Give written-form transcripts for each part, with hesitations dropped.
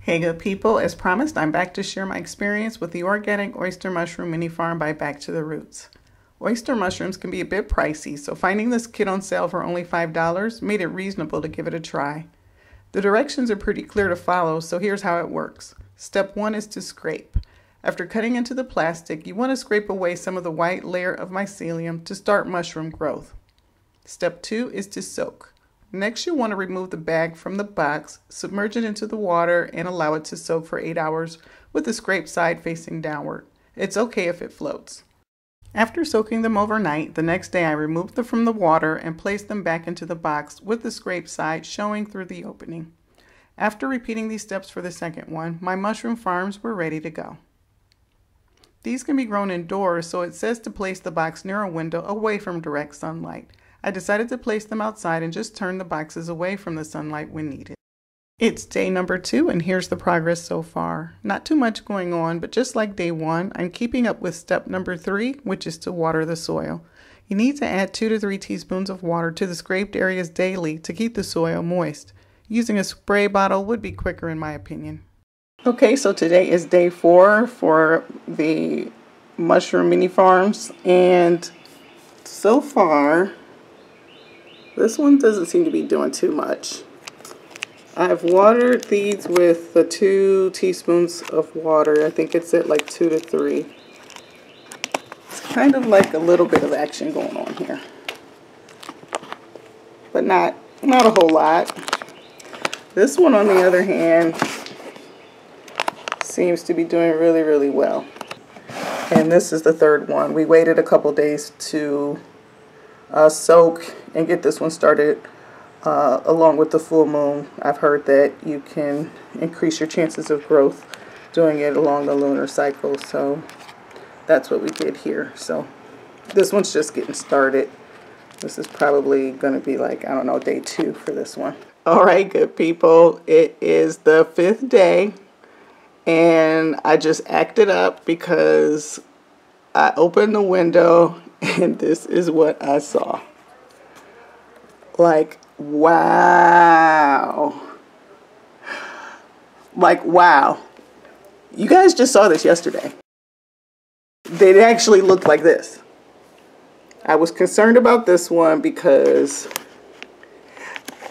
Hey good people, as promised, I'm back to share my experience with the organic oyster mushroom mini farm by Back to the Roots. Oyster mushrooms can be a bit pricey, so finding this kit on sale for only $5 made it reasonable to give it a try. The directions are pretty clear to follow, so here's how it works. Step 1 is to scrape. After cutting into the plastic, you want to scrape away some of the white layer of mycelium to start mushroom growth. Step 2 is to soak. Next, you want to remove the bag from the box, submerge it into the water, and allow it to soak for 8 hours with the scraped side facing downward. It's okay if it floats. After soaking them overnight, the next day I removed them from the water and placed them back into the box with the scraped side showing through the opening. After repeating these steps for the second one, my mushroom farms were ready to go. These can be grown indoors, so it says to place the box near a window away from direct sunlight. I decided to place them outside and just turn the boxes away from the sunlight when needed. It's day number 2 and here's the progress so far. Not too much going on, but just like day 1, I'm keeping up with step number 3, which is to water the soil. You need to add 2 to 3 teaspoons of water to the scraped areas daily to keep the soil moist. Using a spray bottle would be quicker in my opinion. Okay, so today is day 4 for the mushroom mini farms, and so far this one doesn't seem to be doing too much. I've watered these with the 2 teaspoons of water. I think it's at like 2 to 3. It's kind of like a little bit of action going on here, but not a whole lot. This one, on the other hand, seems to be doing really, really well. And this is the third one. We waited a couple days to soak and get this one started along with the full moon. I've heard that you can increase your chances of growth doing it along the lunar cycle, so that's what we did here. So this one's just getting started. This is probably going to be like, I don't know, day 2 for this one. All right, good people, it is the 5th day and I just acted up because I opened the window and this is what I saw. Like, wow. Like, wow. You guys just saw this yesterday. They actually looked like this. I was concerned about this one because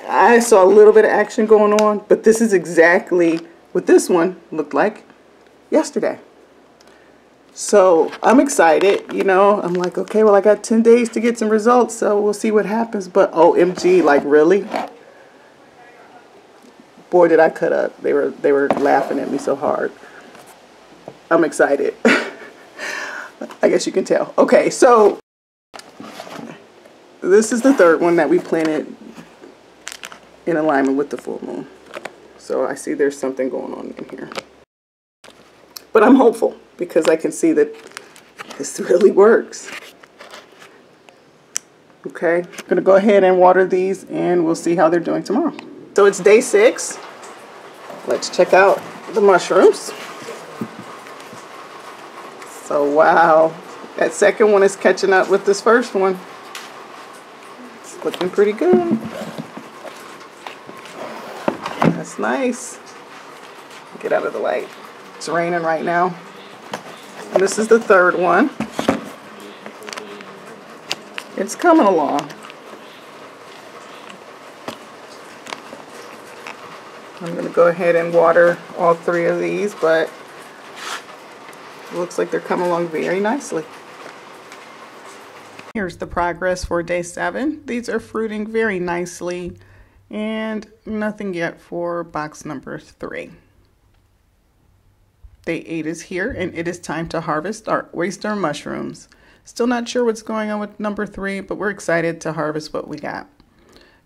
I saw a little bit of action going on, but this is exactly what this one looked like yesterday. So I'm excited, you know. I'm like, okay, well, I got 10 days to get some results, so we'll see what happens. But OMG, like, really? Boy, did I cut up. They were laughing at me so hard. I'm excited. I guess you can tell. Okay, so this is the third one that we planted in alignment with the full moon. So I see there's something going on in here. But I'm hopeful because I can see that this really works. Okay, I'm gonna go ahead and water these and we'll see how they're doing tomorrow. So it's day 6. Let's check out the mushrooms. So wow, that second one is catching up with this first one. It's looking pretty good. That's nice. Get out of the light. It's raining right now. And this is the third one. It's coming along. I'm going to go ahead and water all 3 of these, but it looks like they're coming along very nicely. Here's the progress for day 7. These are fruiting very nicely, and nothing yet for box number 3. Day 8 is here, and it is time to harvest our oyster mushrooms. Still not sure what's going on with number 3, but we're excited to harvest what we got.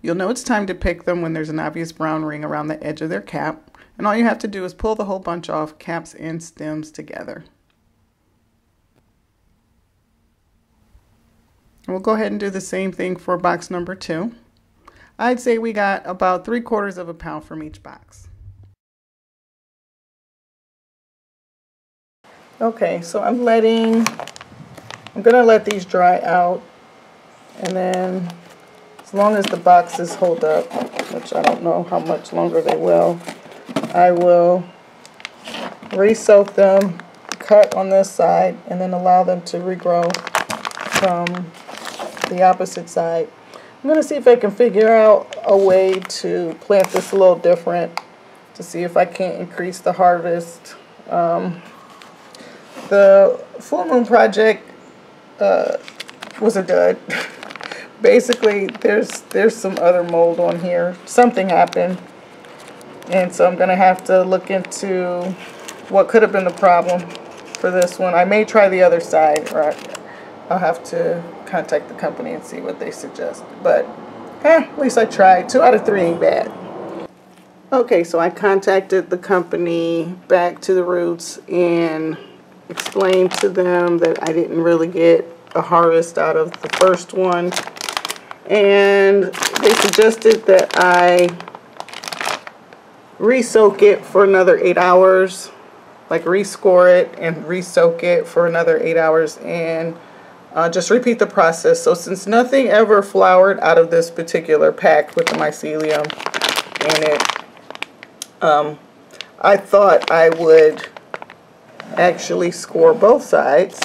You'll know it's time to pick them when there's an obvious brown ring around the edge of their cap, and all you have to do is pull the whole bunch off, caps and stems together. And we'll go ahead and do the same thing for box number 2. I'd say we got about 3/4 of a pound from each box. Okay, so I'm gonna let these dry out, and then as long as the boxes hold up, which I don't know how much longer they will, I will re-soak them, cut on this side, and then allow them to regrow from the opposite side. I'm going to see if I can figure out a way to plant this a little different to see if I can't increase the harvest. The full moon project was a dud. Basically, there's some other mold on here. Something happened, and so I'm going to have to look into what could have been the problem for this one. I may try the other side, or I'll have to contact the company and see what they suggest. But at least I tried. 2 out of 3 ain't bad. Okay, so I contacted the company Back to the Roots and explained to them that I didn't really get a harvest out of the first one. And they suggested that I re-soak it for another 8 hours. Like re-score it and re-soak it for another 8 hours and just repeat the process. So since nothing ever flowered out of this particular pack with the mycelium in it, I thought I would actually score both sides.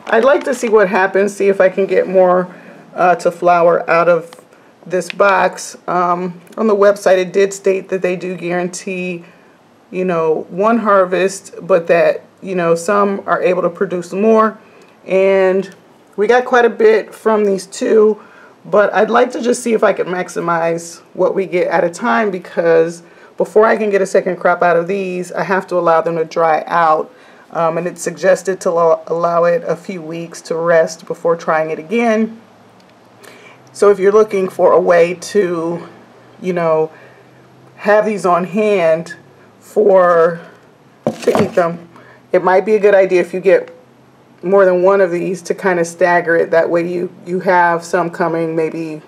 I'd like to see what happens, see if I can get more to flower out of this box. On the website it did state that they do guarantee, you know, 1 harvest, but that, you know, some are able to produce more. And we got quite a bit from these 2, but I'd like to just see if I can maximize what we get at a time, because before I can get a second crop out of these, I have to allow them to dry out. And it's suggested to allow it a few weeks to rest before trying it again. So if you're looking for a way to, you know, have these on hand to eat them, it might be a good idea if you get more than 1 of these to kind of stagger it. That way you have some coming maybe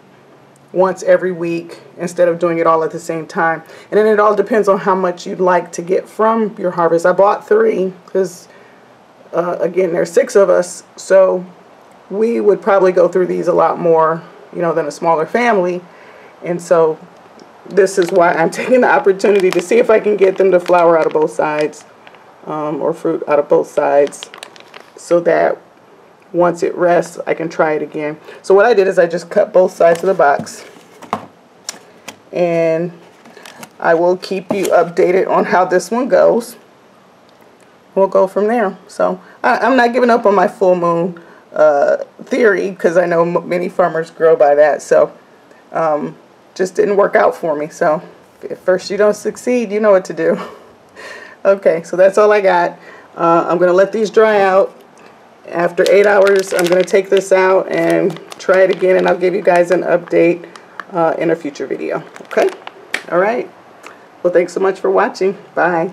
once every week instead of doing it all at the same time. And then it all depends on how much you'd like to get from your harvest. I bought 3 because again, there's 6 of us, so we would probably go through these a lot more, you know, than a smaller family. And so this is why I'm taking the opportunity to see if I can get them to flower out of both sides, or fruit out of both sides, so that once it rests I can try it again. So what I did is I just cut both sides of the box, and I will keep you updated on how this one goes. We'll go from there. So I'm not giving up on my full moon theory, because I know many farmers grow by that. So just didn't work out for me. So if first you don't succeed, you know what to do. Okay, so that's all I got. I'm going to let these dry out. After 8 hours, I'm going to take this out and try it again, and I'll give you guys an update in a future video. Okay? All right. Well, thanks so much for watching. Bye.